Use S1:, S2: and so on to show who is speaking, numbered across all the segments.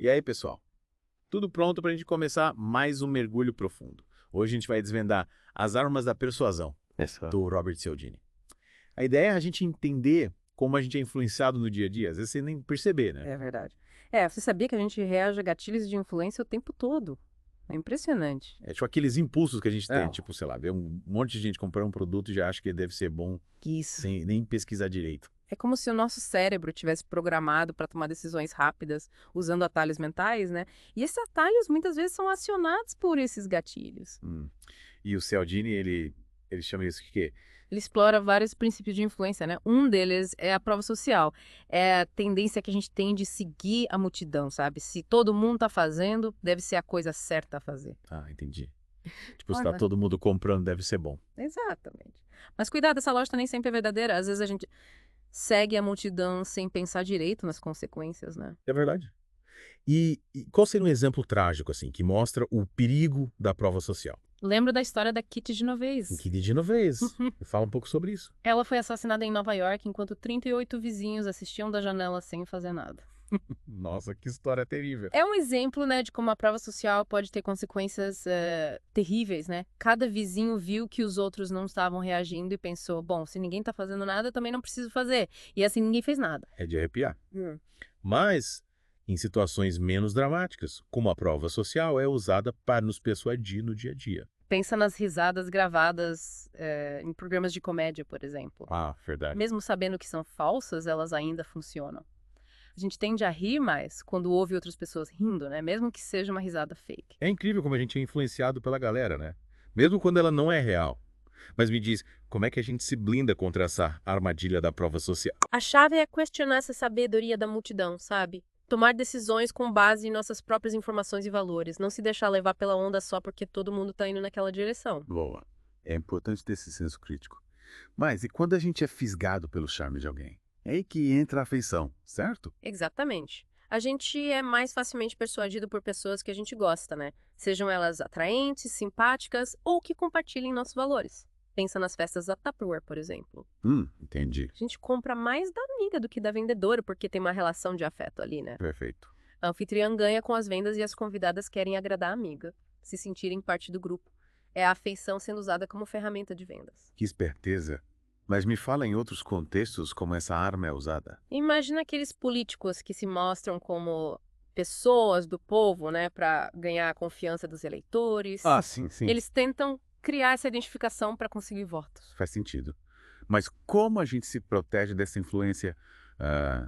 S1: E aí, pessoal? Tudo pronto para a gente começar mais um mergulho profundo. Hoje a gente vai desvendar As Armas da Persuasão,
S2: Essa.
S1: do Robert Cialdini. A ideia é a gente entender como a gente é influenciado no dia a dia, às vezes sem nem perceber, né?
S3: É verdade. Você sabia que a gente reage a gatilhos de influência o tempo todo? É impressionante.
S1: É tipo aqueles impulsos que a gente tem,
S2: É.
S1: tipo, sei lá, ver um monte de gente comprando um produto e já acha que deve ser bom
S3: Isso.
S1: sem nem pesquisar direito.
S3: É como se o nosso cérebro tivesse programado para tomar decisões rápidas, usando atalhos mentais, né? E esses atalhos muitas vezes são acionados por esses gatilhos.
S1: E o Cialdini, ele chama isso de quê?
S3: Ele explora vários princípios de influência, né? Um deles é a prova social. É a tendência que a gente tem de seguir a multidão, sabe? Se todo mundo tá fazendo, deve ser a coisa certa a fazer.
S1: Ah, entendi. Tipo, se tá
S3: Olha.
S1: todo mundo comprando, deve ser bom.
S3: Exatamente. Mas cuidado, essa lógica nem sempre é verdadeira. Às vezes a gente segue a multidão sem pensar direito nas consequências, né?
S1: É verdade. E qual seria um exemplo trágico, assim, que mostra o perigo da prova social?
S3: Lembro da história da Kitty
S1: Em
S3: Genovese.
S1: que de Genovese. Fala um pouco sobre isso.
S3: Ela foi assassinada em Nova York enquanto 38 vizinhos assistiam da janela sem fazer nada.
S1: Nossa, que história terrível.
S3: É um exemplo, né, de como a prova social pode ter consequências terríveis, né? Cada vizinho viu que os outros não estavam reagindo e pensou, bom, se ninguém tá fazendo nada, eu também não preciso fazer. E assim ninguém fez nada.
S1: É de arrepiar. Mas, em situações menos dramáticas, como a prova social é usada para nos persuadir no dia a dia.
S3: Pensa nas risadas gravadas em programas de comédia, por exemplo.
S1: Ah, verdade.
S3: Mesmo sabendo que são falsas, elas ainda funcionam. A gente tende a rir mais quando ouve outras pessoas rindo, né? Mesmo que seja uma risada fake.
S1: É incrível como a gente é influenciado pela galera, né? Mesmo quando ela não é real. Mas me diz, como é que a gente se blinda contra essa armadilha da prova social?
S3: A chave é questionar essa sabedoria da multidão, sabe? Tomar decisões com base em nossas próprias informações e valores. Não se deixar levar pela onda só porque todo mundo tá indo naquela direção.
S2: Boa. É importante ter esse senso crítico. Mas e quando a gente é fisgado pelo charme de alguém? É aí que entra a afeição, certo?
S3: Exatamente. A gente é mais facilmente persuadido por pessoas que a gente gosta, né? Sejam elas atraentes, simpáticas ou que compartilhem nossos valores. Pensa nas festas da Tupperware, por exemplo.
S2: Entendi.
S3: A gente compra mais da amiga do que da vendedora, porque tem uma relação de afeto ali, né?
S2: Perfeito.
S3: A anfitriã ganha com as vendas e as convidadas querem agradar a amiga, se sentirem parte do grupo. É a afeição sendo usada como ferramenta de vendas.
S2: Que esperteza. Mas me fala em outros contextos como essa arma é usada.
S3: Imagina aqueles políticos que se mostram como pessoas do povo, né, para ganhar a confiança dos eleitores.
S2: Sim.
S3: Eles tentam criar essa identificação para conseguir votos.
S2: Faz sentido. Mas como a gente se protege dessa influência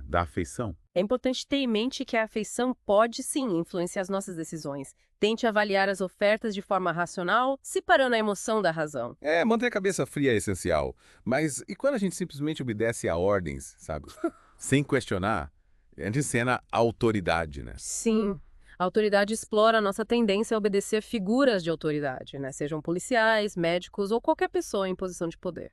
S2: da afeição?
S3: É importante ter em mente que a afeição pode sim influenciar as nossas decisões. Tente avaliar as ofertas de forma racional, separando a emoção da razão.
S2: Manter a cabeça fria é essencial. Mas e quando a gente simplesmente obedece a ordens, sabe? Sem questionar, a gente encena a autoridade, né?
S3: Sim. A autoridade explora a nossa tendência a obedecer figuras de autoridade, né? Sejam policiais, médicos ou qualquer pessoa em posição de poder.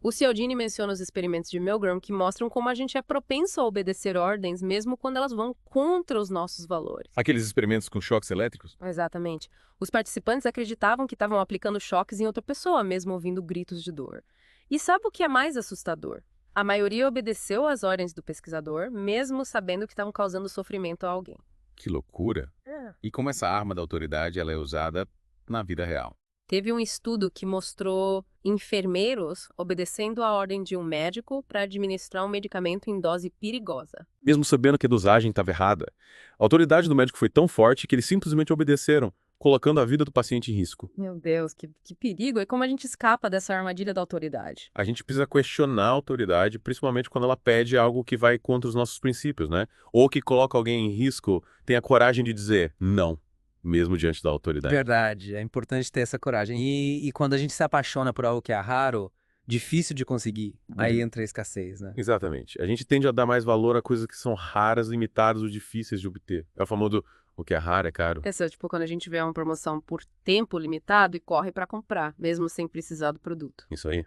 S3: O Cialdini menciona os experimentos de Milgram que mostram como a gente é propenso a obedecer ordens mesmo quando elas vão contra os nossos valores.
S2: Aqueles experimentos com choques elétricos?
S3: Exatamente. Os participantes acreditavam que estavam aplicando choques em outra pessoa, mesmo ouvindo gritos de dor. E sabe o que é mais assustador? A maioria obedeceu às ordens do pesquisador, mesmo sabendo que estavam causando sofrimento a alguém.
S2: Que loucura! E como essa arma da autoridade ela é usada na vida real?
S3: Teve um estudo que mostrou enfermeiros obedecendo a ordem de um médico para administrar um medicamento em dose perigosa.
S2: Mesmo sabendo que a dosagem estava errada, a autoridade do médico foi tão forte que eles simplesmente obedeceram, colocando a vida do paciente em risco.
S3: Meu Deus, que perigo! E como a gente escapa dessa armadilha da autoridade?
S2: A gente precisa questionar a autoridade, principalmente quando ela pede algo que vai contra os nossos princípios, né? Ou que coloca alguém em risco, tem a coragem de dizer não, mesmo diante da autoridade.
S4: Verdade, é importante ter essa coragem. E quando a gente se apaixona por algo que é raro, difícil de conseguir, aí entra a escassez, né?
S2: Exatamente. A gente tende a dar mais valor a coisas que são raras, limitadas ou difíceis de obter. É o famoso, o que é raro é caro.
S3: Essa, tipo, quando a gente vê uma promoção por tempo limitado e corre para comprar, mesmo sem precisar do produto.
S2: Isso aí.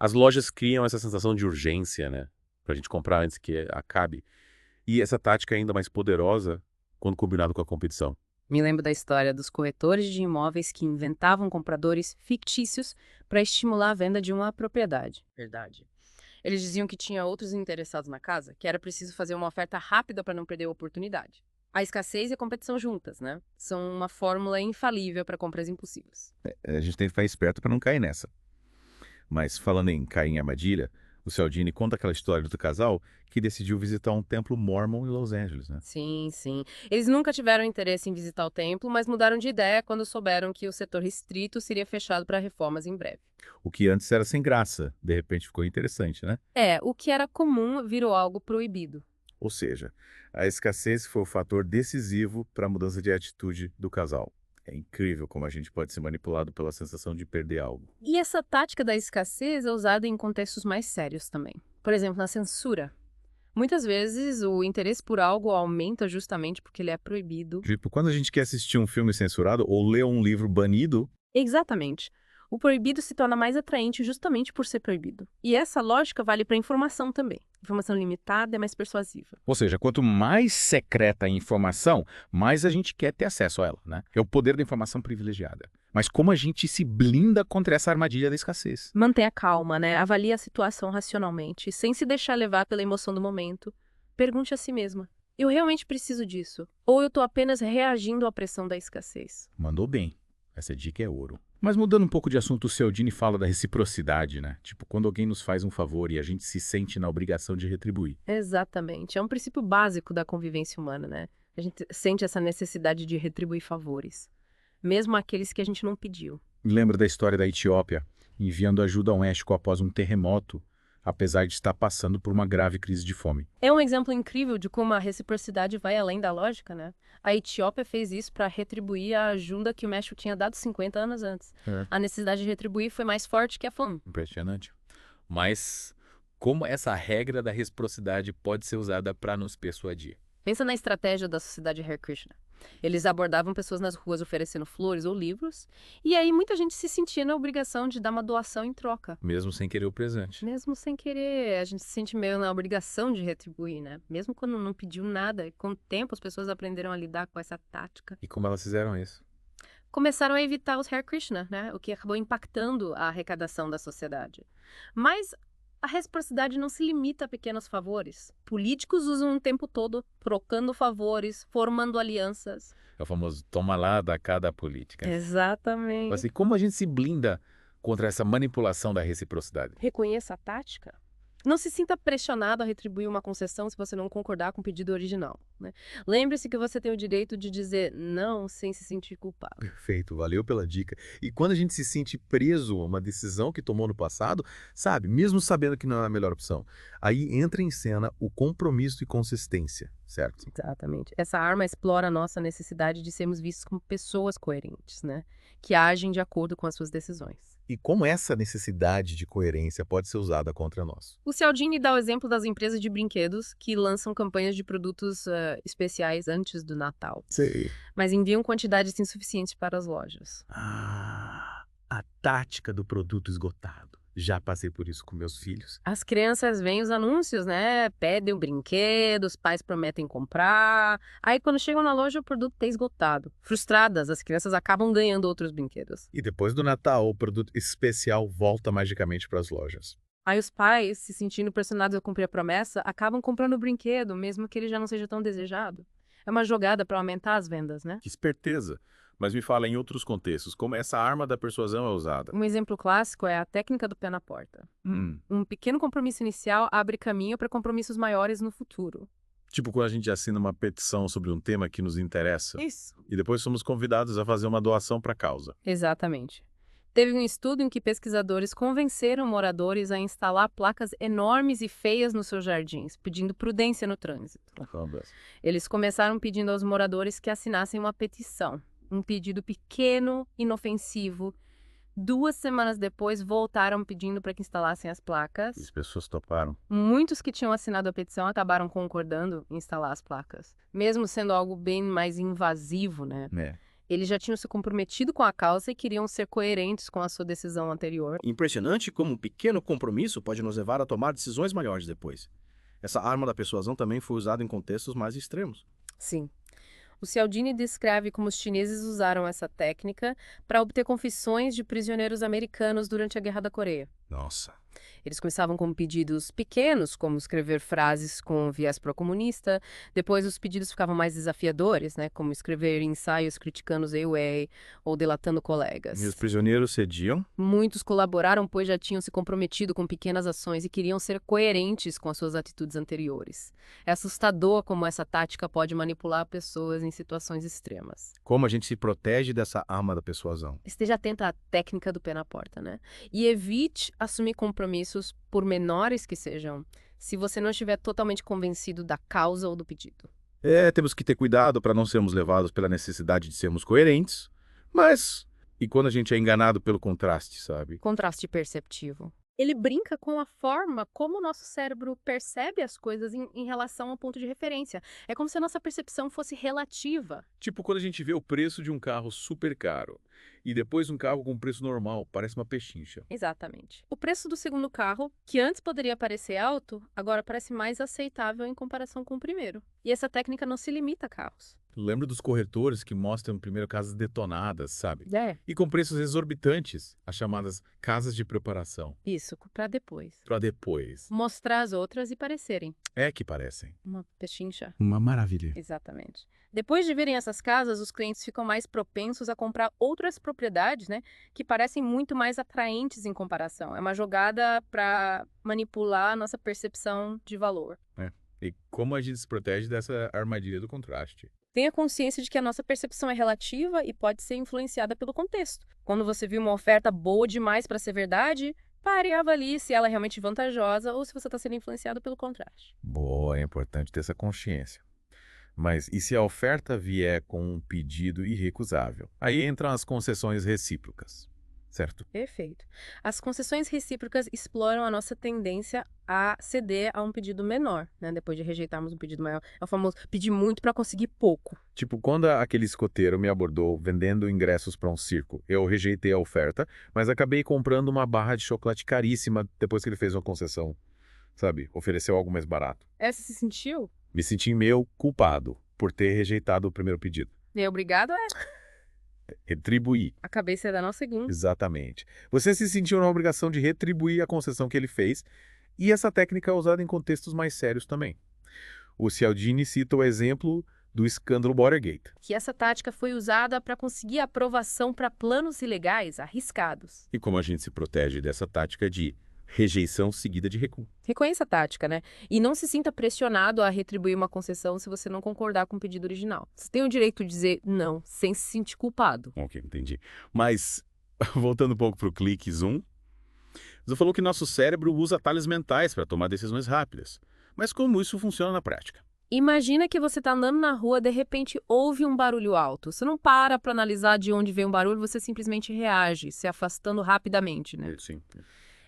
S2: As lojas criam essa sensação de urgência, né? Pra gente comprar antes que acabe. E essa tática é ainda mais poderosa quando combinado com a competição.
S3: Me lembro da história dos corretores de imóveis que inventavam compradores fictícios para estimular a venda de uma propriedade. Verdade. Eles diziam que tinha outros interessados na casa, que era preciso fazer uma oferta rápida para não perder a oportunidade. A escassez e a competição juntas, né? São uma fórmula infalível para compras impulsivas.
S1: A gente tem que ficar esperto para não cair nessa. Mas falando em cair em armadilha, o Cialdini conta aquela história do casal que decidiu visitar um templo mórmon em Los Angeles, né?
S3: Sim, sim. Eles nunca tiveram interesse em visitar o templo, mas mudaram de ideia quando souberam que o setor restrito seria fechado para reformas em breve.
S1: O que antes era sem graça, de repente ficou interessante, né?
S3: O que era comum virou algo proibido.
S1: Ou seja, a escassez foi o fator decisivo para a mudança de atitude do casal. É incrível como a gente pode ser manipulado pela sensação de perder algo.
S3: E essa tática da escassez é usada em contextos mais sérios também. Por exemplo, na censura. Muitas vezes o interesse por algo aumenta justamente porque ele é proibido.
S1: Tipo, quando a gente quer assistir um filme censurado ou ler um livro banido,
S3: Exatamente. O proibido se torna mais atraente justamente por ser proibido. E essa lógica vale para a informação também. Informação limitada é mais persuasiva.
S5: Ou seja, quanto mais secreta a informação, mais a gente quer ter acesso a ela, né? É o poder da informação privilegiada. Mas como a gente se blinda contra essa armadilha da escassez?
S3: Mantenha calma, né? Avalie a situação racionalmente, sem se deixar levar pela emoção do momento. Pergunte a si mesma: eu realmente preciso disso? Ou eu estou apenas reagindo à pressão da escassez?
S5: Mandou bem. Essa dica é ouro. Mas mudando um pouco de assunto, o Cialdini fala da reciprocidade, né? Tipo, quando alguém nos faz um favor e a gente se sente na obrigação de retribuir.
S3: Exatamente. É um princípio básico da convivência humana, né? A gente sente essa necessidade de retribuir favores, mesmo aqueles que a gente não pediu.
S5: Me lembra da história da Etiópia, enviando ajuda ao México após um terremoto, apesar de estar passando por uma grave crise de fome.
S3: É um exemplo incrível de como a reciprocidade vai além da lógica, né? A Etiópia fez isso para retribuir a ajuda que o México tinha dado 50 anos antes. A necessidade de retribuir foi mais forte que a fome.
S5: Impressionante. Mas como essa regra da reciprocidade pode ser usada para nos persuadir?
S3: Pensa na estratégia da Sociedade Hare Krishna. Eles abordavam pessoas nas ruas oferecendo flores ou livros, e aí muita gente se sentia na obrigação de dar uma doação em troca.
S5: Mesmo sem querer o presente.
S3: Mesmo sem querer, a gente se sente meio na obrigação de retribuir, né? Mesmo quando não pediu nada. E com o tempo as pessoas aprenderam a lidar com essa tática.
S5: E como elas fizeram isso?
S3: Começaram a evitar os Hare Krishna, né? O que acabou impactando a arrecadação da sociedade. Mas a reciprocidade não se limita a pequenos favores. Políticos usam o tempo todo trocando favores, formando alianças.
S5: É o famoso toma lá da cá da política.
S3: Exatamente.
S5: Assim, como a gente se blinda contra essa manipulação da reciprocidade?
S3: Reconheça a tática. Não se sinta pressionado a retribuir uma concessão se você não concordar com o pedido original, né? Lembre-se que você tem o direito de dizer não sem se sentir culpado.
S1: perfeito, valeu pela dica. E quando a gente se sente preso a uma decisão que tomou no passado, sabe, mesmo sabendo que não é a melhor opção, aí entra em cena o compromisso e consistência, certo?
S3: Exatamente. Essa arma explora a nossa necessidade de sermos vistos como pessoas coerentes, né? Que agem de acordo com as suas decisões.
S1: E como essa necessidade de coerência pode ser usada contra nós?
S3: O Cialdini dá o exemplo das empresas de brinquedos que lançam campanhas de produtos especiais antes do Natal,
S1: Sei.
S3: mas enviam quantidades insuficientes para as lojas.
S1: Ah, a tática do produto esgotado. Já passei por isso com meus filhos.
S3: As crianças veem os anúncios, né? Pedem o brinquedo, os pais prometem comprar. Aí, quando chegam na loja, o produto está esgotado. Frustradas, as crianças acabam ganhando outros brinquedos.
S1: E depois do Natal, o produto especial volta magicamente para as lojas.
S3: Aí, os pais, se sentindo pressionados a cumprir a promessa, acabam comprando o brinquedo, mesmo que ele já não seja tão desejado. É uma jogada para aumentar as vendas, né?
S2: Que esperteza. Mas me fala em outros contextos, como essa arma da persuasão é usada?
S3: Um exemplo clássico é a técnica do pé na porta. Um pequeno compromisso inicial abre caminho para compromissos maiores no futuro.
S2: Tipo quando a gente assina uma petição sobre um tema que nos interessa
S3: Isso.
S2: e depois somos convidados a fazer uma doação para a causa.
S3: Exatamente. Teve um estudo em que pesquisadores convenceram moradores a instalar placas enormes e feias nos seus jardins, pedindo prudência no trânsito. Eles começaram pedindo aos moradores que assinassem uma petição. Um pedido pequeno, inofensivo. 2 semanas depois, voltaram pedindo para que instalassem as placas.
S2: As pessoas toparam.
S3: Muitos que tinham assinado a petição acabaram concordando em instalar as placas. Mesmo sendo algo bem mais invasivo, né? Eles já tinham se comprometido com a causa e queriam ser coerentes com a sua decisão anterior.
S6: Impressionante como um pequeno compromisso pode nos levar a tomar decisões maiores depois. Essa arma da persuasão também foi usada em contextos mais extremos.
S3: Sim. O Cialdini descreve como os chineses usaram essa técnica para obter confissões de prisioneiros americanos durante a Guerra da Coreia.
S1: Nossa.
S3: Eles começavam com pedidos pequenos, como escrever frases com viés pró-comunista. Depois os pedidos ficavam mais desafiadores, né, como escrever ensaios criticando os Eiwei ou delatando colegas.
S6: E os prisioneiros cediam?
S3: Muitos colaboraram, pois já tinham se comprometido com pequenas ações e queriam ser coerentes com as suas atitudes anteriores. É assustador como essa tática pode manipular pessoas em situações extremas.
S6: Como a gente se protege dessa arma da persuasão?
S3: Esteja atento à técnica do pé na porta, né? E evite assumir compromissos, por menores que sejam, se você não estiver totalmente convencido da causa ou do pedido.
S6: Temos que ter cuidado para não sermos levados pela necessidade de sermos coerentes, mas e quando a gente é enganado pelo contraste, sabe?
S3: Contraste perceptivo. Ele brinca com a forma como o nosso cérebro percebe as coisas em relação ao ponto de referência. É como se a nossa percepção fosse relativa.
S2: Tipo quando a gente vê o preço de um carro super caro e depois um carro com preço normal, parece uma pechincha.
S3: Exatamente. O preço do segundo carro, que antes poderia parecer alto, agora parece mais aceitável em comparação com o primeiro. E essa técnica não se limita a carros.
S2: Lembra dos corretores que mostram primeiro casas detonadas, sabe?
S3: É,
S2: E com preços exorbitantes, as chamadas casas de preparação,
S3: isso, para depois.
S2: para depois.
S3: Mostrar as outras e parecerem
S2: É que parecem.
S3: uma pechincha.
S6: Uma maravilha.
S3: Exatamente. Depois de verem essas casas, os clientes ficam mais propensos a comprar outras propriedades, né, que parecem muito mais atraentes em comparação. É uma jogada para manipular a nossa percepção de valor.
S2: E como a gente se protege dessa armadilha do contraste?
S3: Tenha consciência de que a nossa percepção é relativa e pode ser influenciada pelo contexto. Quando você viu uma oferta boa demais para ser verdade, pare e avalie se ela é realmente vantajosa ou se você está sendo influenciado pelo contraste.
S1: Boa, é importante ter essa consciência. Mas e se a oferta vier com um pedido irrecusável? Aí entram as concessões recíprocas, certo?
S3: Perfeito. As concessões recíprocas exploram a nossa tendência a ceder a um pedido menor, né? Depois de rejeitarmos um pedido maior. É o famoso pedir muito para conseguir pouco.
S1: Tipo, quando aquele escoteiro me abordou vendendo ingressos para um circo, eu rejeitei a oferta, mas acabei comprando uma barra de chocolate caríssima depois que ele fez uma concessão, sabe? Ofereceu algo mais barato.
S3: Essa se sentiu?
S1: Me senti meio culpado por ter rejeitado o primeiro pedido.
S3: E obrigado
S1: Retribuir.
S3: acabei de dar nossa segunda.
S1: Exatamente. Você se sentiu na obrigação de retribuir a concessão que ele fez, e essa técnica é usada em contextos mais sérios também. O Cialdini cita o exemplo do escândalo Watergate.
S3: Que essa tática foi usada para conseguir aprovação para planos ilegais arriscados.
S1: E como a gente se protege dessa tática de rejeição seguida de recuo.
S3: Reconheça a tática, né? E não se sinta pressionado a retribuir uma concessão se você não concordar com o pedido original. Você tem o direito de dizer não, sem se sentir culpado.
S2: Ok, entendi. Mas, voltando um pouco para o clique zoom, você falou que nosso cérebro usa atalhos mentais para tomar decisões rápidas. Mas como isso funciona na prática?
S3: Imagina que você está andando na rua, de repente ouve um barulho alto. Você não para analisar de onde vem o barulho, você simplesmente reage, se afastando rapidamente, né?
S2: Sim.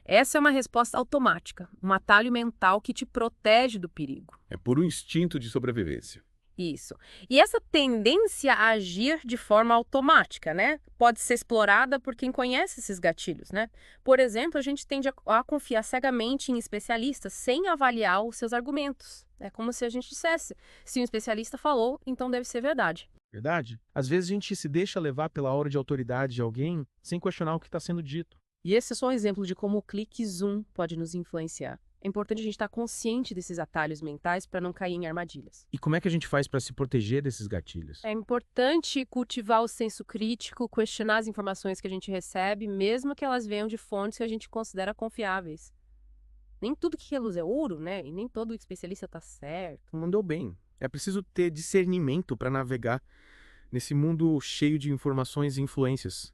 S3: Essa é uma resposta automática, um atalho mental que te protege do perigo.
S2: É puro instinto de sobrevivência.
S3: Isso. E essa tendência a agir de forma automática, né? Pode ser explorada por quem conhece esses gatilhos, né? Por exemplo, a gente tende a confiar cegamente em especialistas sem avaliar os seus argumentos. É como se a gente dissesse, se um especialista falou, então deve ser verdade.
S7: Verdade? Às vezes a gente se deixa levar pela aura de autoridade de alguém sem questionar o que está sendo dito.
S3: E esse é só um exemplo de como o clique zoom pode nos influenciar. É importante a gente estar consciente desses atalhos mentais para não cair em armadilhas.
S7: E como é que a gente faz para se proteger desses gatilhos?
S3: É importante cultivar o senso crítico, questionar as informações que a gente recebe, mesmo que elas venham de fontes que a gente considera confiáveis. Nem tudo que reluz é ouro, né? E nem todo especialista está certo.
S7: Mandou bem. É preciso ter discernimento para navegar nesse mundo cheio de informações e influências.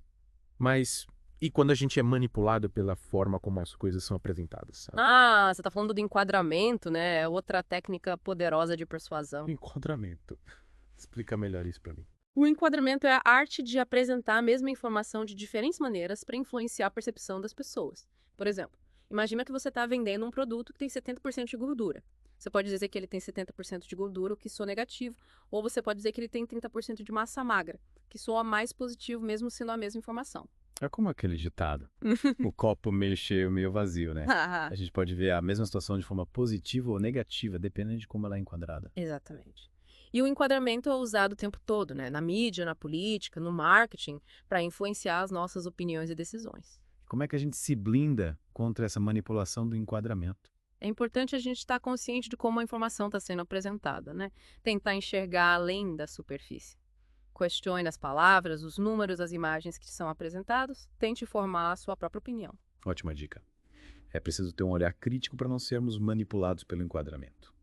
S7: Mas e quando a gente é manipulado pela forma como as coisas são apresentadas, sabe?
S3: Ah, você está falando do enquadramento, né? É outra técnica poderosa de persuasão.
S7: Enquadramento. Explica melhor isso para mim.
S3: O enquadramento é a arte de apresentar a mesma informação de diferentes maneiras para influenciar a percepção das pessoas. Por exemplo, imagina que você está vendendo um produto que tem 70% de gordura. Você pode dizer que ele tem 70% de gordura, o que soa negativo, ou você pode dizer que ele tem 30% de massa magra, que soa mais positivo mesmo sendo a mesma informação.
S5: É como aquele ditado. O copo meio cheio, meio vazio, né? A gente pode ver a mesma situação de forma positiva ou negativa, dependendo de como ela é enquadrada.
S3: Exatamente. E o enquadramento é usado o tempo todo, né? Na mídia, na política, no marketing, para influenciar as nossas opiniões e decisões.
S5: Como é que a gente se blinda contra essa manipulação do enquadramento?
S3: É importante a gente estar consciente de como a informação está sendo apresentada, né? Tentar enxergar além da superfície. Questione as palavras, os números, as imagens que são apresentados. Tente formar a sua própria opinião.
S5: Ótima dica. É preciso ter um olhar crítico para não sermos manipulados pelo enquadramento.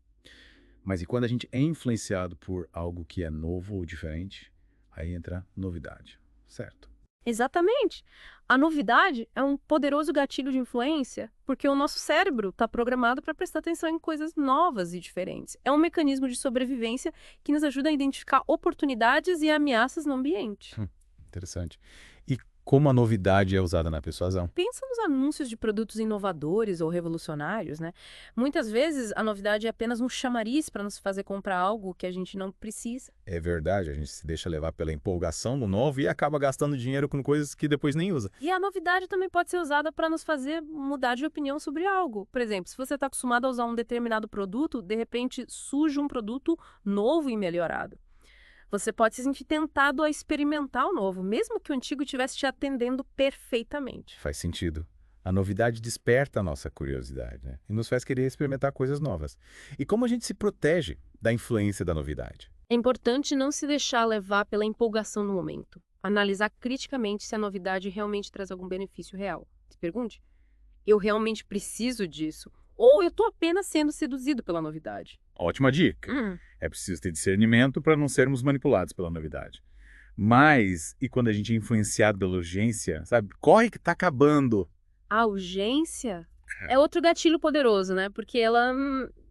S5: Mas e quando a gente é influenciado por algo que é novo ou diferente, aí entra novidade, certo?
S3: Exatamente. A novidade é um poderoso gatilho de influência, porque o nosso cérebro está programado para prestar atenção em coisas novas e diferentes. É um mecanismo de sobrevivência que nos ajuda a identificar oportunidades e ameaças no ambiente.
S5: Interessante. E como a novidade é usada na persuasão?
S3: Pensa nos anúncios de produtos inovadores ou revolucionários, né? Muitas vezes a novidade é apenas um chamariz para nos fazer comprar algo que a gente não precisa.
S5: É verdade, a gente se deixa levar pela empolgação do novo e acaba gastando dinheiro com coisas que depois nem usa.
S3: E a novidade também pode ser usada para nos fazer mudar de opinião sobre algo. Por exemplo, se você está acostumado a usar um determinado produto, de repente surge um produto novo e melhorado. Você pode se sentir tentado a experimentar o novo, mesmo que o antigo estivesse te atendendo perfeitamente.
S5: Faz sentido. A novidade desperta a nossa curiosidade, né? E nos faz querer experimentar coisas novas. E como a gente se protege da influência da novidade?
S3: É importante não se deixar levar pela empolgação no momento. Analisar criticamente se a novidade realmente traz algum benefício real. Se pergunte, eu realmente preciso disso? Ou eu estou apenas sendo seduzido pela novidade?
S5: Ótima dica. É preciso ter discernimento para não sermos manipulados pela novidade. Mas, e quando a gente é influenciado pela urgência, sabe? Corre que tá acabando.
S3: A urgência é outro gatilho poderoso, né? Porque ela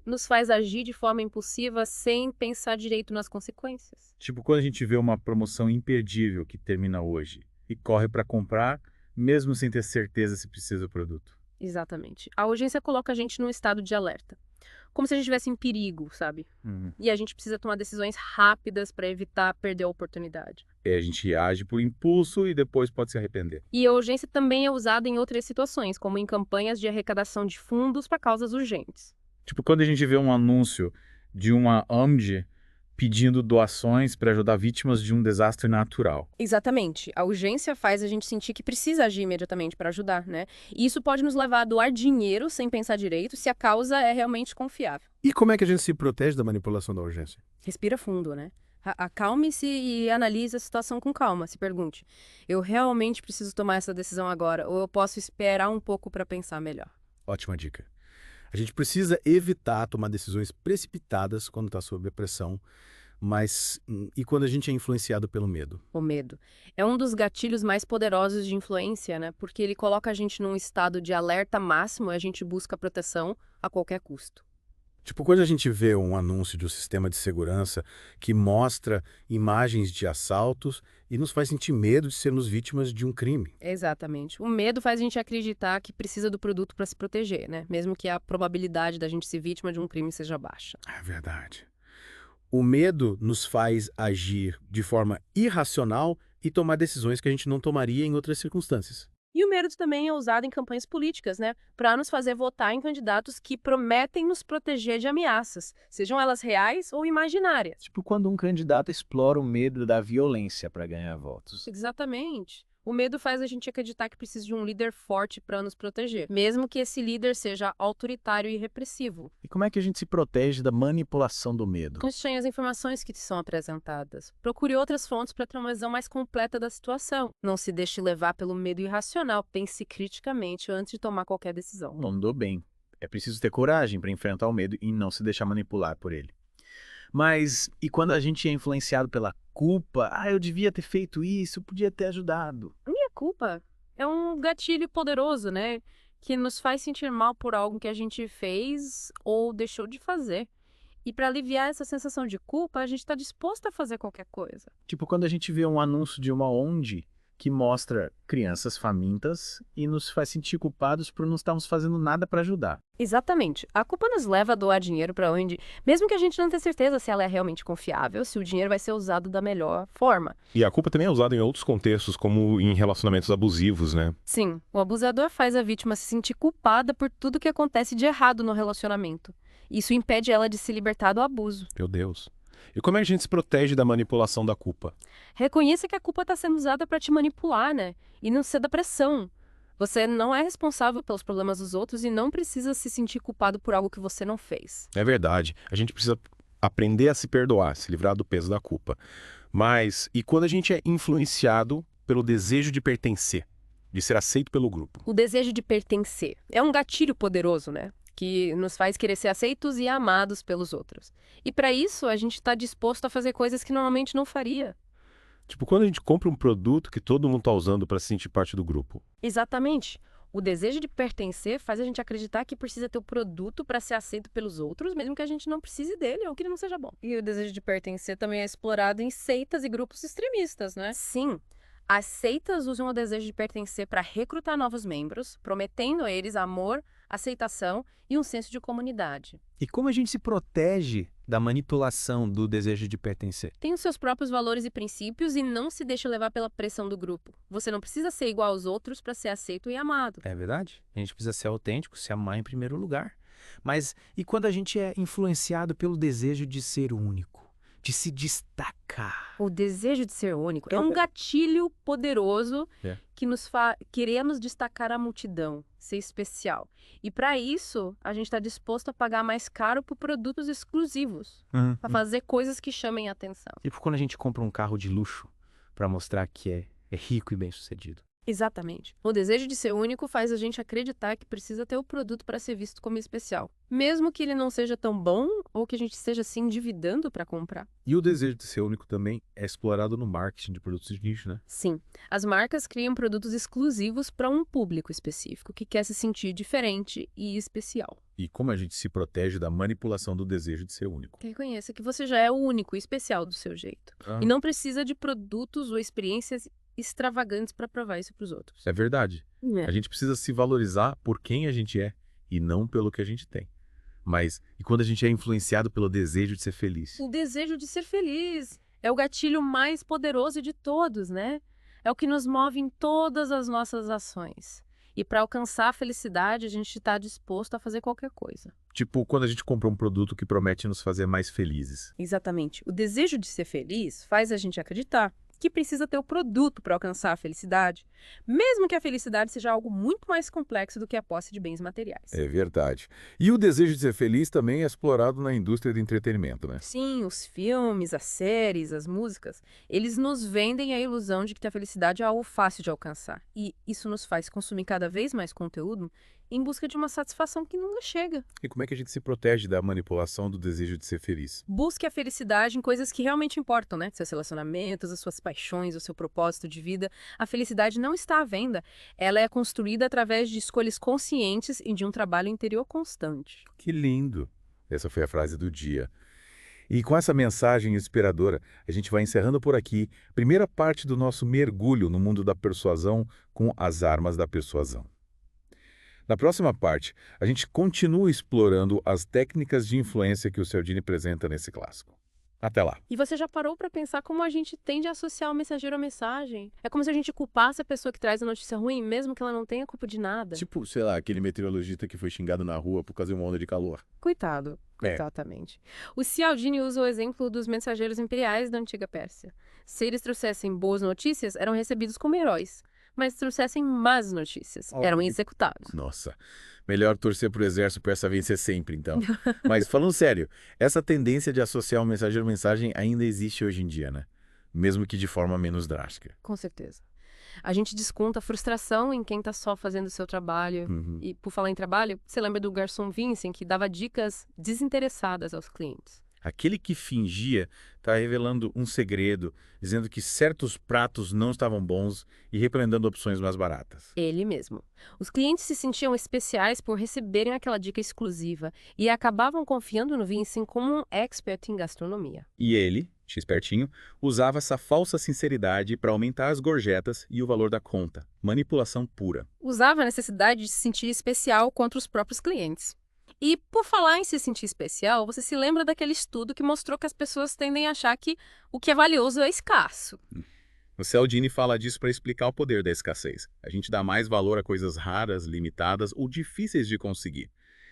S3: nos faz agir de forma impulsiva sem pensar direito nas consequências.
S5: Tipo quando a gente vê uma promoção imperdível que termina hoje e corre para comprar, mesmo sem ter certeza se precisa do produto.
S3: Exatamente. A urgência coloca a gente num estado de alerta. Como se a gente estivesse em perigo, sabe? E a gente precisa tomar decisões rápidas para evitar perder a oportunidade.
S5: E a gente age por impulso e depois pode se arrepender.
S3: E a urgência também é usada em outras situações, como em campanhas de arrecadação de fundos para causas urgentes.
S5: Tipo quando a gente vê um anúncio de uma ONG pedindo doações para ajudar vítimas de um desastre natural.
S3: Exatamente. A urgência faz a gente sentir que precisa agir imediatamente para ajudar, né? E isso pode nos levar a doar dinheiro sem pensar direito se a causa é realmente confiável.
S6: E como é que a gente se protege da manipulação da urgência?
S3: Respira fundo, né? Acalme-se e analise a situação com calma. Se pergunte, eu realmente preciso tomar essa decisão agora ou eu posso esperar um pouco para pensar melhor?
S6: Ótima dica. A gente precisa evitar tomar decisões precipitadas quando está sob pressão, mas e quando a gente é influenciado pelo medo?
S3: O medo é um dos gatilhos mais poderosos de influência, né? Porque ele coloca a gente num estado de alerta máximo e a gente busca proteção a qualquer custo.
S6: Tipo, quando a gente vê um anúncio de um sistema de segurança que mostra imagens de assaltos e nos faz sentir medo de sermos vítimas de um crime.
S3: Exatamente. O medo faz a gente acreditar que precisa do produto para se proteger, né? Mesmo que a probabilidade da gente ser vítima de um crime seja baixa.
S6: É verdade. O medo nos faz agir de forma irracional e tomar decisões que a gente não tomaria em outras circunstâncias.
S3: E o medo também é usado em campanhas políticas, né? Para nos fazer votar em candidatos que prometem nos proteger de ameaças, sejam elas reais ou imaginárias.
S8: Tipo quando um candidato explora o medo da violência para ganhar votos.
S3: Exatamente. O medo faz a gente acreditar que precisa de um líder forte para nos proteger, mesmo que esse líder seja autoritário e repressivo.
S8: E como é que a gente se protege da manipulação do medo?
S3: Questione as informações que te são apresentadas. Procure outras fontes para ter uma visão mais completa da situação. Não se deixe levar pelo medo irracional. Pense criticamente antes de tomar qualquer decisão.
S8: Não andou bem. É preciso ter coragem para enfrentar o medo e não se deixar manipular por ele. Mas e quando a gente é influenciado pela culpa? Eu devia ter feito isso, eu podia ter ajudado.
S3: Minha culpa é um gatilho poderoso, né? Que nos faz sentir mal por algo que a gente fez ou deixou de fazer. E para aliviar essa sensação de culpa, a gente está disposto a fazer qualquer coisa.
S8: Tipo quando a gente vê um anúncio de uma ONG que mostra crianças famintas e nos faz sentir culpados por não estarmos fazendo nada para ajudar.
S3: Exatamente. A culpa nos leva a doar dinheiro para onde, mesmo que a gente não tenha certeza se ela é realmente confiável, se o dinheiro vai ser usado da melhor forma.
S2: E a culpa também é usada em outros contextos, como em relacionamentos abusivos, né?
S3: Sim, o abusador faz a vítima se sentir culpada por tudo que acontece de errado no relacionamento. Isso impede ela de se libertar do abuso.
S2: Meu Deus. E como é que a gente se protege da manipulação da culpa?
S3: Reconheça que a culpa está sendo usada para te manipular, né? E não ser da pressão. Você não é responsável pelos problemas dos outros e não precisa se sentir culpado por algo que você não fez.
S2: É verdade. A gente precisa aprender a se perdoar, se livrar do peso da culpa. Mas, e quando a gente é influenciado pelo desejo de pertencer, de ser aceito pelo grupo?
S3: O desejo de pertencer é um gatilho poderoso, né? Que nos faz querer ser aceitos e amados pelos outros. E para isso, a gente está disposto a fazer coisas que normalmente não faria.
S2: Tipo, quando a gente compra um produto que todo mundo está usando para se sentir parte do grupo.
S3: Exatamente. O desejo de pertencer faz a gente acreditar que precisa ter o produto para ser aceito pelos outros, mesmo que a gente não precise dele ou que ele não seja bom.
S9: E o desejo de pertencer também é explorado em seitas e grupos extremistas, né?
S3: Sim, as seitas usam o desejo de pertencer para recrutar novos membros, prometendo a eles amor, aceitação e um senso de comunidade.
S7: E como a gente se protege da manipulação do desejo de pertencer?
S3: Tem os seus próprios valores e princípios e não se deixa levar pela pressão do grupo. Você não precisa ser igual aos outros para ser aceito e amado.
S7: É verdade? A gente precisa ser autêntico, se amar em primeiro lugar. Mas e quando a gente é influenciado pelo desejo de ser único, de se destacar?
S3: O desejo de ser único é um gatilho poderoso que nos faz querer nos destacar à multidão, ser especial. E para isso, a gente está disposto a pagar mais caro por produtos exclusivos, para fazer coisas que chamem a atenção.
S7: Tipo quando a gente compra um carro de luxo para mostrar que é rico e bem-sucedido.
S3: Exatamente. O desejo de ser único faz a gente acreditar que precisa ter o produto para ser visto como especial, mesmo que ele não seja tão bom ou que a gente esteja se endividando para comprar.
S1: E o desejo de ser único também é explorado no marketing de produtos de nicho, né?
S3: Sim, as marcas criam produtos exclusivos para um público específico que quer se sentir diferente e especial.
S1: E como a gente se protege da manipulação do desejo de ser único?
S3: Reconheça que você já é o único e especial do seu jeito. E não precisa de produtos ou experiências extravagantes para provar isso para os outros.
S1: É verdade. A gente precisa se valorizar por quem a gente é e não pelo que a gente tem. Mas e quando a gente é influenciado pelo desejo de ser feliz?
S3: O desejo de ser feliz é o gatilho mais poderoso de todos, né? É o que nos move em todas as nossas ações. E para alcançar a felicidade, a gente está disposto a fazer qualquer coisa.
S1: Tipo, quando a gente compra um produto que promete nos fazer mais felizes.
S3: Exatamente. O desejo de ser feliz faz a gente acreditar que precisa ter o produto para alcançar a felicidade, mesmo que a felicidade seja algo muito mais complexo do que a posse de bens materiais.
S1: É verdade. E o desejo de ser feliz também é explorado na indústria do entretenimento, né?
S3: Sim, os filmes, as séries, as músicas, eles nos vendem a ilusão de que a felicidade é algo fácil de alcançar. E isso nos faz consumir cada vez mais conteúdo em busca de uma satisfação que nunca chega.
S1: E como é que a gente se protege da manipulação do desejo de ser feliz?
S3: Busque a felicidade em coisas que realmente importam, né? Seus relacionamentos, as suas paixões, o seu propósito de vida. A felicidade não está à venda. Ela é construída através de escolhas conscientes e de um trabalho interior constante.
S1: Que lindo! Essa foi a frase do dia. E com essa mensagem inspiradora, a gente vai encerrando por aqui a primeira parte do nosso mergulho no mundo da persuasão com as armas da persuasão. Na próxima parte, a gente continua explorando as técnicas de influência que o Cialdini apresenta nesse clássico. Até lá.
S3: E você já parou para pensar como a gente tende a associar o mensageiro à mensagem? É como se a gente culpasse a pessoa que traz a notícia ruim, mesmo que ela não tenha culpa de nada.
S2: Tipo, sei lá, aquele meteorologista que foi xingado na rua por causa de uma onda de calor.
S3: Coitado. Exatamente. O Cialdini usa o exemplo dos mensageiros imperiais da antiga Pérsia. Se eles trouxessem boas notícias, eram recebidos como heróis. Mas se trouxessem más notícias, eram executados.
S2: Nossa, melhor torcer pro exército para essa vencer sempre, então. Mas falando sério, essa tendência de associar o mensageiro à mensagem ainda existe hoje em dia, né? Mesmo que de forma menos drástica.
S3: Com certeza. A gente desconta a frustração em quem está só fazendo o seu trabalho. E por falar em trabalho, você lembra do garçom Vincent que dava dicas desinteressadas aos clientes?
S2: Aquele que fingia está revelando um segredo, dizendo que certos pratos não estavam bons e recomendando opções mais baratas.
S3: Ele mesmo. Os clientes se sentiam especiais por receberem aquela dica exclusiva e acabavam confiando no Vincent como um expert em gastronomia.
S5: E ele, espertinho, usava essa falsa sinceridade para aumentar as gorjetas e o valor da conta. Manipulação pura.
S3: Usava a necessidade de se sentir especial contra os próprios clientes. E, por falar em se sentir especial, você se lembra daquele estudo que mostrou que as pessoas tendem a achar que o que é valioso é escasso.
S5: O Cialdini fala disso para explicar o poder da escassez. A gente dá mais valor a coisas raras, limitadas ou difíceis de conseguir.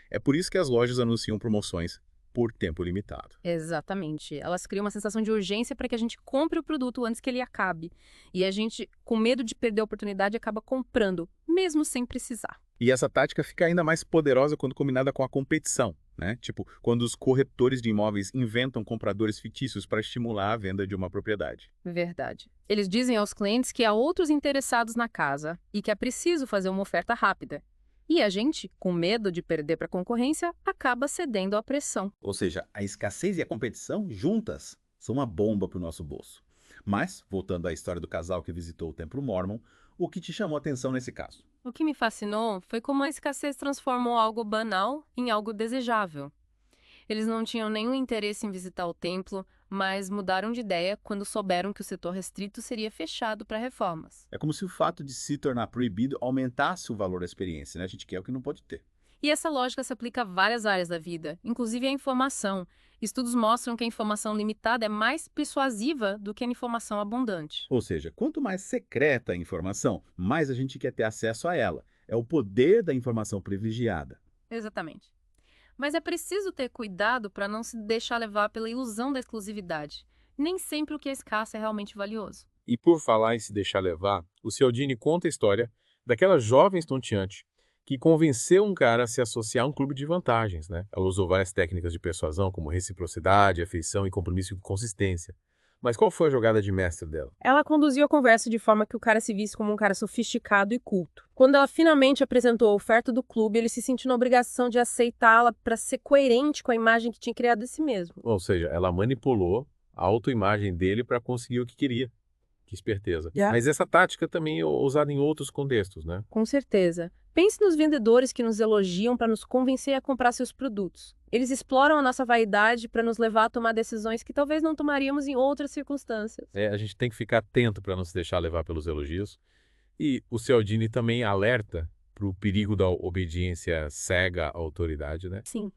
S5: É por isso que as lojas anunciam promoções
S2: por tempo limitado.
S3: Exatamente. Elas criam uma sensação de urgência para que a gente compre o produto antes que ele acabe. E a gente, com medo de perder a oportunidade, acaba comprando, mesmo sem precisar.
S5: E essa tática fica ainda mais poderosa quando combinada com a competição, né? Tipo, quando os corretores de imóveis inventam compradores fictícios para estimular a venda de uma propriedade.
S3: Verdade. Eles dizem aos clientes que há outros interessados na casa e que é preciso fazer uma oferta rápida. E a gente, com medo de perder para a concorrência, acaba cedendo à pressão.
S5: Ou seja, a escassez e a competição juntas são uma bomba para o nosso bolso. Mas, voltando à história do casal que visitou o Templo Mórmon, o que te chamou a atenção nesse caso?
S3: O que me fascinou foi como a escassez transformou algo banal em algo desejável. Eles não tinham nenhum interesse em visitar o templo, mas mudaram de ideia quando souberam que o setor restrito seria fechado para reformas.
S5: É como se o fato de se tornar proibido aumentasse o valor da experiência, né? A gente quer o que não pode ter.
S3: E essa lógica se aplica a várias áreas da vida, inclusive a informação. Estudos mostram que a informação limitada é mais persuasiva do que a informação abundante.
S5: Ou seja, quanto mais secreta a informação, mais a gente quer ter acesso a ela. É o poder da informação privilegiada.
S3: Exatamente. Mas é preciso ter cuidado para não se deixar levar pela ilusão da exclusividade. Nem sempre o que é escasso é realmente valioso.
S2: E por falar em se deixar levar, o Cialdini conta a história daquela jovem estonteante que convenceu um cara a se associar a um clube de vantagens, né? Ela usou várias técnicas de persuasão, como reciprocidade, afeição e compromisso com consistência. Mas qual foi a jogada de mestre dela?
S3: Ela conduziu a conversa de forma que o cara se visse como um cara sofisticado e culto. Quando ela finalmente apresentou a oferta do clube, ele se sentiu na obrigação de aceitá-la para ser coerente com a imagem que tinha criado de si mesmo.
S2: Ou seja, ela manipulou a autoimagem dele para conseguir o que queria. Que esperteza. Mas essa tática também é usada em outros contextos, né?
S3: Com certeza. Pense nos vendedores que nos elogiam para nos convencer a comprar seus produtos. Eles exploram a nossa vaidade para nos levar a tomar decisões que talvez não tomaríamos em outras circunstâncias.
S2: A gente tem que ficar atento para não se deixar levar pelos elogios. E o Cialdini também alerta para o perigo da obediência cega à autoridade, né?
S3: Sim.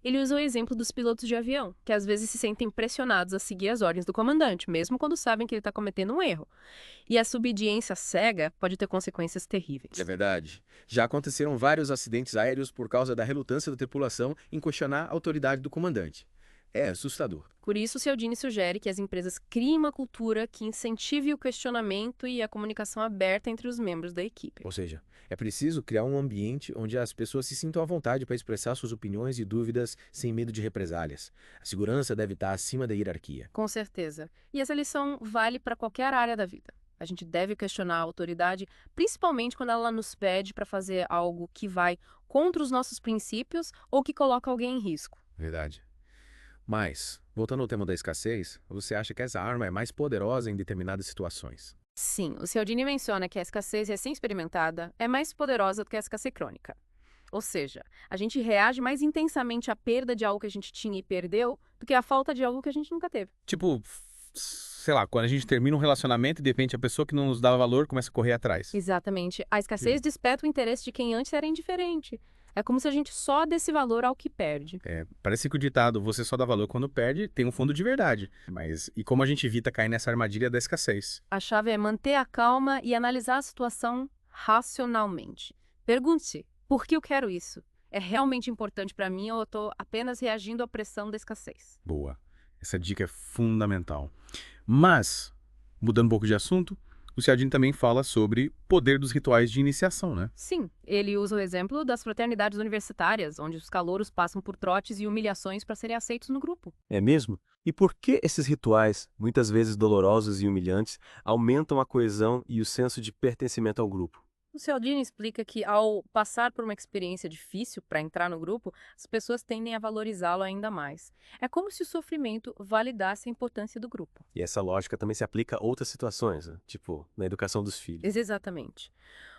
S3: Ele usa o exemplo dos pilotos de avião, que às vezes se sentem pressionados a seguir as ordens do comandante, mesmo quando sabem que ele está cometendo um erro. E essa obediência cega pode ter consequências terríveis.
S7: É verdade. Já aconteceram vários acidentes aéreos por causa da relutância da tripulação em questionar a autoridade do comandante. É assustador.
S3: Por isso, o Cialdini sugere que as empresas criem uma cultura que incentive o questionamento e a comunicação aberta entre os membros da equipe.
S7: Ou seja, é preciso criar um ambiente onde as pessoas se sintam à vontade para expressar suas opiniões e dúvidas sem medo de represálias. A segurança deve estar acima da hierarquia.
S3: Com certeza. E essa lição vale para qualquer área da vida. A gente deve questionar a autoridade, principalmente quando ela nos pede para fazer algo que vai contra os nossos princípios ou que coloca alguém em risco.
S7: Verdade. Mas, voltando ao tema da escassez, você acha que essa arma é mais poderosa em determinadas situações?
S3: Sim, o Cialdini menciona que a escassez recém-experimentada é mais poderosa do que a escassez crônica. Ou seja, a gente reage mais intensamente à perda de algo que a gente tinha e perdeu do que à falta de algo que a gente nunca teve.
S6: Tipo, sei lá, quando a gente termina um relacionamento e de repente a pessoa que não nos dava valor começa a correr atrás.
S3: Exatamente. A escassez desperta o interesse de quem antes era indiferente. É como se a gente só desse valor ao que perde.
S6: Parece que o ditado "você só dá valor quando perde" tem um fundo de verdade. Mas e como a gente evita cair nessa armadilha da escassez?
S3: A chave é manter a calma e analisar a situação racionalmente. Pergunte-se, por que eu quero isso? É realmente importante para mim ou eu estou apenas reagindo à pressão da escassez?
S6: Boa. Essa dica é fundamental. Mas, mudando um pouco de assunto, o Cialdini também fala sobre poder dos rituais de iniciação, né?
S3: Sim, ele usa o exemplo das fraternidades universitárias, onde os calouros passam por trotes e humilhações para serem aceitos no grupo.
S10: É mesmo? E por que esses rituais, muitas vezes dolorosos e humilhantes, aumentam a coesão e o senso de pertencimento ao grupo?
S3: O Cialdini explica que, ao passar por uma experiência difícil para entrar no grupo, as pessoas tendem a valorizá-lo ainda mais. É como se o sofrimento validasse a importância do grupo.
S10: E essa lógica também se aplica a outras situações, né? Tipo na educação dos filhos.
S3: Exatamente.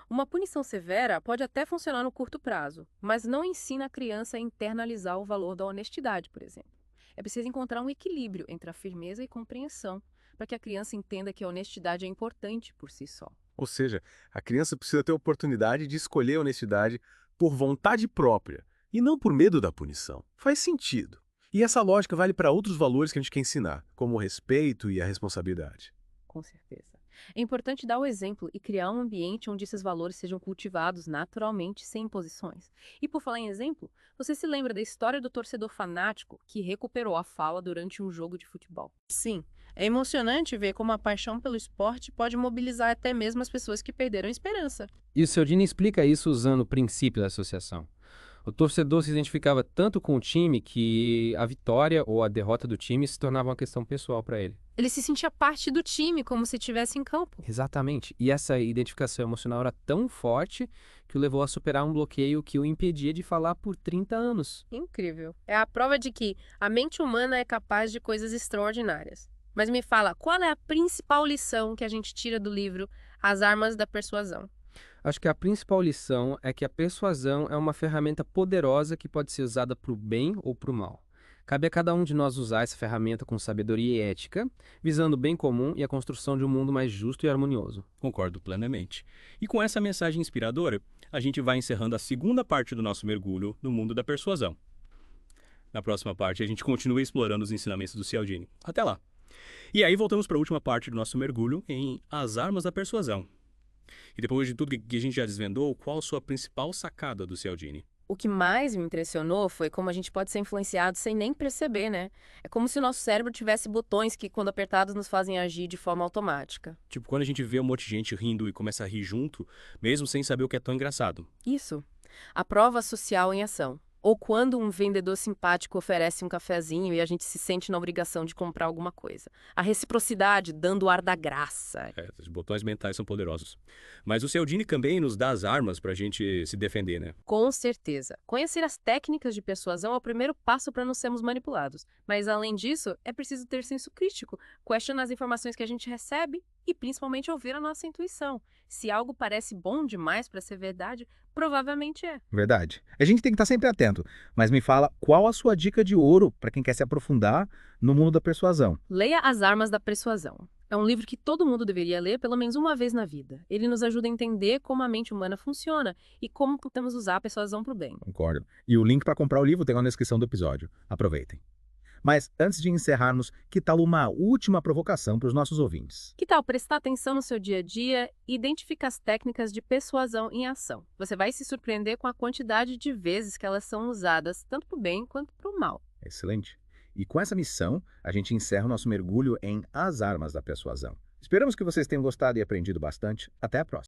S3: Uma punição severa pode até funcionar no curto prazo, mas não ensina a criança a internalizar o valor da honestidade, por exemplo. É preciso encontrar um equilíbrio entre a firmeza e compreensão, para que a criança entenda que a honestidade é importante por si só.
S2: Ou seja, a criança precisa ter a oportunidade de escolher a honestidade por vontade própria e não por medo da punição. Faz sentido. E essa lógica vale para outros valores que a gente quer ensinar, como o respeito e a responsabilidade.
S3: Com certeza. É importante dar o exemplo e criar um ambiente onde esses valores sejam cultivados naturalmente, sem imposições. E por falar em exemplo, você se lembra da história do torcedor fanático que recuperou a fala durante um jogo de futebol?
S9: Sim, é emocionante ver como a paixão pelo esporte pode mobilizar até mesmo as pessoas que perderam a esperança.
S11: E o Cialdini explica isso usando o princípio da associação. O torcedor se identificava tanto com o time que a vitória ou a derrota do time se tornava uma questão pessoal para ele.
S3: Ele se sentia parte do time, como se estivesse em campo.
S11: Exatamente. E essa identificação emocional era tão forte que o levou a superar um bloqueio que o impedia de falar por 30 anos.
S3: Incrível. É a prova de que a mente humana é capaz de coisas extraordinárias. Mas me fala, qual é a principal lição que a gente tira do livro As Armas da Persuasão?
S11: Acho que a principal lição é que a persuasão é uma ferramenta poderosa que pode ser usada para o bem ou para o mal. Cabe a cada um de nós usar essa ferramenta com sabedoria e ética, visando o bem comum e a construção de um mundo mais justo e harmonioso.
S12: Concordo plenamente. E com essa mensagem inspiradora, a gente vai encerrando a segunda parte do nosso mergulho no mundo da persuasão. Na próxima parte, a gente continua explorando os ensinamentos do Cialdini. Até lá! E aí voltamos para a última parte do nosso mergulho em As Armas da Persuasão. E depois de tudo que a gente já desvendou, qual a sua principal sacada do Cialdini?
S3: O que mais me impressionou foi como a gente pode ser influenciado sem nem perceber, né? É como se o nosso cérebro tivesse botões que, quando apertados, nos fazem agir de forma automática.
S12: Tipo, quando a gente vê um monte de gente rindo e começa a rir junto, mesmo sem saber o que é tão engraçado.
S3: Isso. A prova social em ação. Ou quando um vendedor simpático oferece um cafezinho e a gente se sente na obrigação de comprar alguma coisa. A reciprocidade dando o ar da graça.
S12: Os botões mentais são poderosos. Mas o Cialdini também nos dá as armas pra gente se defender, né?
S3: Com certeza. Conhecer as técnicas de persuasão é o primeiro passo para não sermos manipulados. Mas, além disso, é preciso ter senso crítico, questionar as informações que a gente recebe e, principalmente, ouvir a nossa intuição. Se algo parece bom demais para ser verdade, provavelmente é.
S5: Verdade. A gente tem que estar sempre atento. Mas me fala, qual a sua dica de ouro para quem quer se aprofundar no mundo da persuasão?
S3: Leia As Armas da Persuasão. É um livro que todo mundo deveria ler pelo menos uma vez na vida. Ele nos ajuda a entender como a mente humana funciona e como podemos usar a persuasão para o bem.
S5: Concordo. E o link para comprar o livro tem na descrição do episódio. Aproveitem. Mas antes de encerrarmos, que tal uma última provocação para os nossos ouvintes?
S3: Que tal prestar atenção no seu dia a dia e identificar as técnicas de persuasão em ação? Você vai se surpreender com a quantidade de vezes que elas são usadas, tanto para o bem quanto para o mal.
S5: Excelente. E com essa missão, a gente encerra o nosso mergulho em As Armas da Persuasão. Esperamos que vocês tenham gostado e aprendido bastante. Até a próxima.